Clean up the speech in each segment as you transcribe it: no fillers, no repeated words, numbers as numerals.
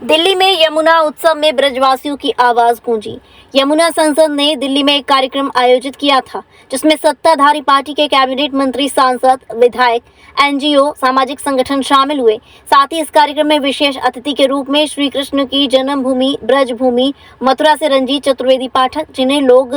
दिल्ली में यमुना उत्सव में ब्रजवासियों की आवाज गूंजी। यमुना संसद ने दिल्ली में एक कार्यक्रम आयोजित किया था, जिसमें सत्ताधारी पार्टी के कैबिनेट मंत्री, सांसद, विधायक, एनजीओ, सामाजिक संगठन शामिल हुए। साथ ही इस कार्यक्रम में विशेष अतिथि के रूप में श्री कृष्ण की जन्मभूमि ब्रजभूमि मथुरा से रंजीत चतुर्वेदी पाठक, जिन्हें लोग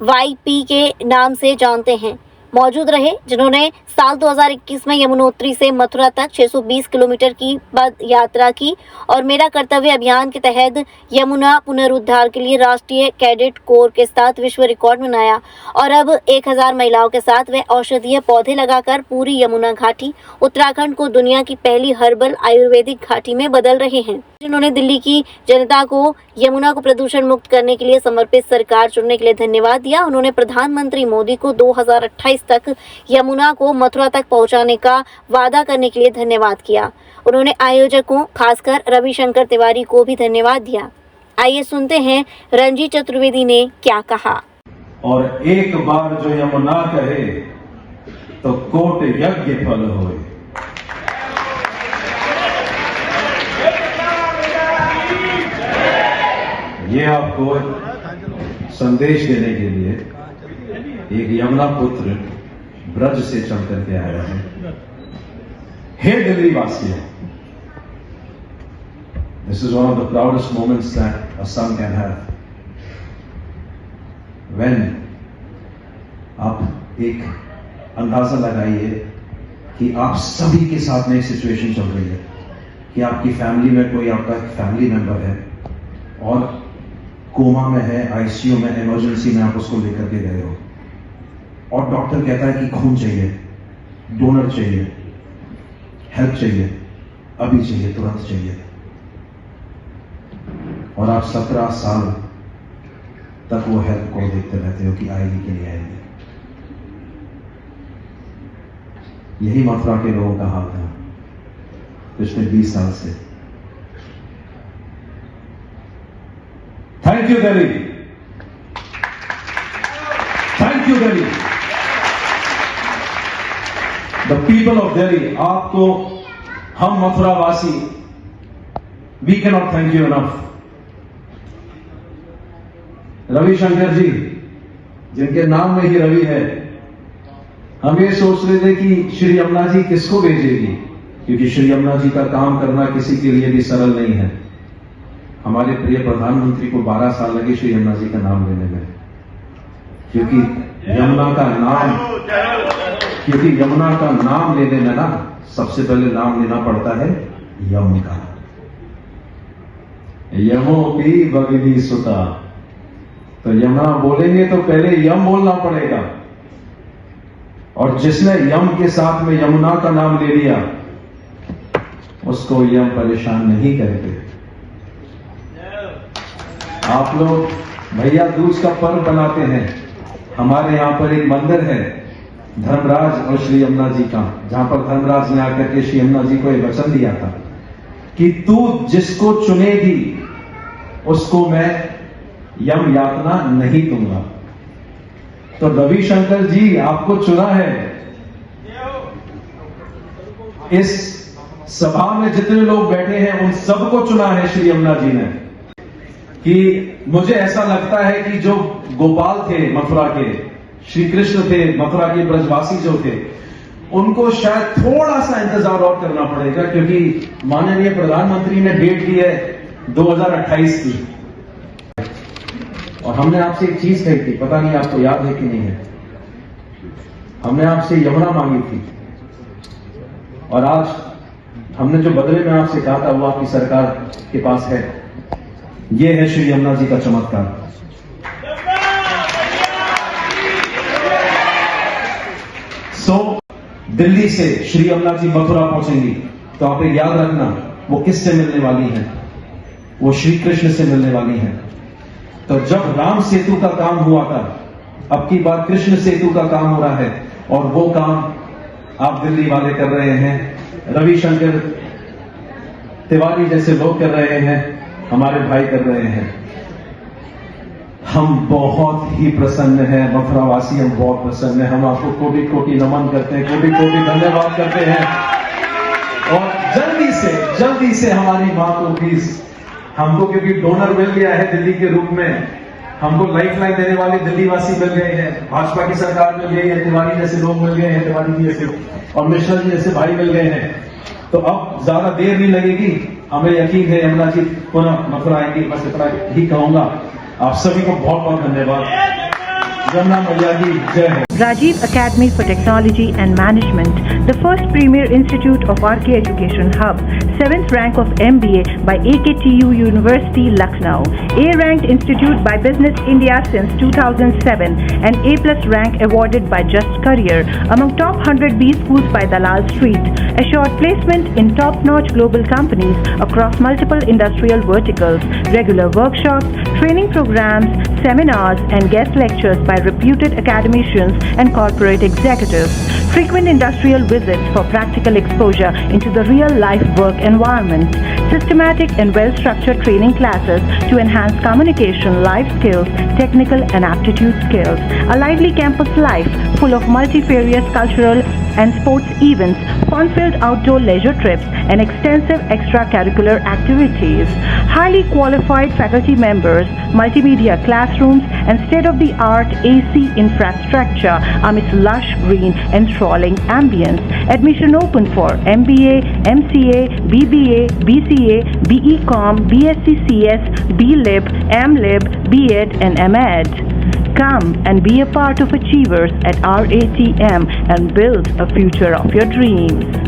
YP के नाम से जानते हैं, मौजूद रहे, जिन्होंने साल 2021 में यमुनोत्री से मथुरा तक 620 किलोमीटर की पद यात्रा की और मेरा कर्तव्य अभियान के तहत यमुना पुनरुद्धार के लिए राष्ट्रीय कैडेट कोर के साथ विश्व रिकॉर्ड बनाया। और अब 1000 महिलाओं के साथ वे औषधीय पौधे लगाकर पूरी यमुना घाटी उत्तराखंड को दुनिया की पहली हर्बल आयुर्वेदिक घाटी में बदल रहे हैं। जिन्होंने दिल्ली की जनता को यमुना को प्रदूषण मुक्त करने के लिए समर्पित सरकार चुनने के लिए धन्यवाद दिया। उन्होंने प्रधानमंत्री मोदी को 2028 तक यमुना को मथुरा तक पहुंचाने का वादा करने के लिए धन्यवाद किया। उन्होंने आयोजकों, खासकर रविशंकर तिवारी को भी धन्यवाद दिया। आइए सुनते हैं रंजीत चतुर्वेदी ने क्या कहा। और एक बार जो यमुना कहे तो कोट यज्ञ फल होए। ये आपको संदेश देने के लिए एक यमुना पुत्र ब्रज से चल करके आया है। हे दिल्ली वासियों, this is one of the proudest moments that a son can have. When आप एक अंदाजा लगाइए कि आप सभी के साथ में एक सिचुएशन चल रही है कि आपकी फैमिली में कोई आपका फैमिली मेंबर है और कोमा में है, आईसीयू में, इमरजेंसी में आप उसको लेकर के गए हो और डॉक्टर कहता है कि खून चाहिए, डोनर चाहिए, हेल्प चाहिए, अभी चाहिए, तुरंत चाहिए, और आप 17 साल तक वो हेल्प को देखते रहते हो कि आएगी कि नहीं आएगी। यही मथुरा के लोगों का हाल था पिछले 20 साल से। Thank you Delhi, thank you Delhi, the people of Delhi. आपको हम मथुरा वासी, we can not thank you enough. Ravishankar ji, जिनके नाम में ही रवि है, हम ये सोच रहे थे कि श्री यमुना जी किसको भेजेगी, क्योंकि श्री यमुना जी का काम करना किसी के लिए भी सरल नहीं है। हमारे प्रिय प्रधानमंत्री को 12 साल लगे श्री यमुना जी का नाम लेने में, क्योंकि यमुना का नाम लेने में ना सबसे पहले नाम लेना पड़ता है यम का। यमो भी भगनी सुता, तो यमुना बोलेंगे तो पहले यम बोलना पड़ेगा, और जिसने यम के साथ में यमुना का नाम ले लिया उसको यम परेशान नहीं करेंगे। आप लोग भैया दूज का पर्व बनाते हैं। हमारे यहां पर एक मंदिर है धर्मराज और श्री यमुना जी का, जहां पर धर्मराज ने आकर के श्री यमुना जी को एक वचन दिया था कि तू जिसको चुनेगी उसको मैं यम यातना नहीं दूंगा। तो रविशंकर जी, आपको चुना है। इस सभा में जितने लोग बैठे हैं उन सबको चुना है श्री यमुना जी ने। कि मुझे ऐसा लगता है कि जो गोपाल थे मथुरा के, श्री कृष्ण थे मथुरा के, ब्रजवासी जो थे, उनको शायद थोड़ा सा इंतजार और करना पड़ेगा, क्योंकि माननीय प्रधानमंत्री ने डेट दी है 2028 की। और हमने आपसे एक चीज कही थी, पता नहीं आपको याद है कि नहीं है, हमने आपसे यमुना मांगी थी, और आज हमने जो बदले में आपसे कहा था वो आपकी सरकार के पास है। ये है श्री यमुना जी का चमत्कार। दिल्ली से श्री यमुना जी मथुरा पहुंचेंगी तो आप एक याद रखना, वो किससे मिलने वाली हैं? वो श्री कृष्ण से मिलने वाली हैं। तो जब राम सेतु का काम हुआ था, अब की बार कृष्ण सेतु का काम हो रहा है, और वो काम आप दिल्ली वाले कर रहे हैं, रविशंकर तिवारी जैसे लोग कर रहे हैं, हमारे भाई कर रहे हैं। हम बहुत ही प्रसन्न हैं, मथुरा वासी हम बहुत प्रसन्न हैं। हम आपको कोटि कोटि नमन करते हैं, कोटि कोटि धन्यवाद करते हैं। और जल्दी से हमारी मां को भी हमको क्योंकि डोनर मिल गया है दिल्ली के रूप में, हमको लाइफलाइन देने वाले दिल्ली वासी मिल गए हैं, भाजपा की सरकार मिल गई है, तिवारी जैसे लोग मिल गए हैं, तिवारी जी जैसे और मिश्रा जी जैसे भाई मिल गए हैं। तो अब ज्यादा देर नहीं लगेगी, हमें यकीन है यमुना जी पुनः मथुरा आएंगी। बस इतना ही कहूंगा, आप सभी को बहुत बहुत धन्यवाद। यमुना मैया की जय हो। Rajiv Academy for Technology and Management, the first premier institute of RK Education Hub, 7th rank of MBA by AKTU University, Lucknow, A-ranked institute by Business India since 2007, and A+ rank awarded by Just Career among top 100 B schools by Dalal Street, assured placement in top-notch global companies across multiple industrial verticals, regular workshops, training programs, seminars, and guest lectures by reputed academicians and corporate executives, frequent industrial visits for practical exposure into the real-life work environment, systematic and well-structured training classes to enhance communication, life skills, technical and aptitude skills, a lively campus life full of multifarious cultural and sports events, fun-filled outdoor leisure trips, and extensive extracurricular activities, highly qualified faculty members, multimedia classrooms, and state-of-the-art AC infrastructure amidst lush green and enthralling ambience. Admission open for MBA, MCA, BBA, BCA, BEcom, BSc CS, BLib, MLib, BEd, and MEd. Come and be a part of Achievers at RATM and build a future of your dreams.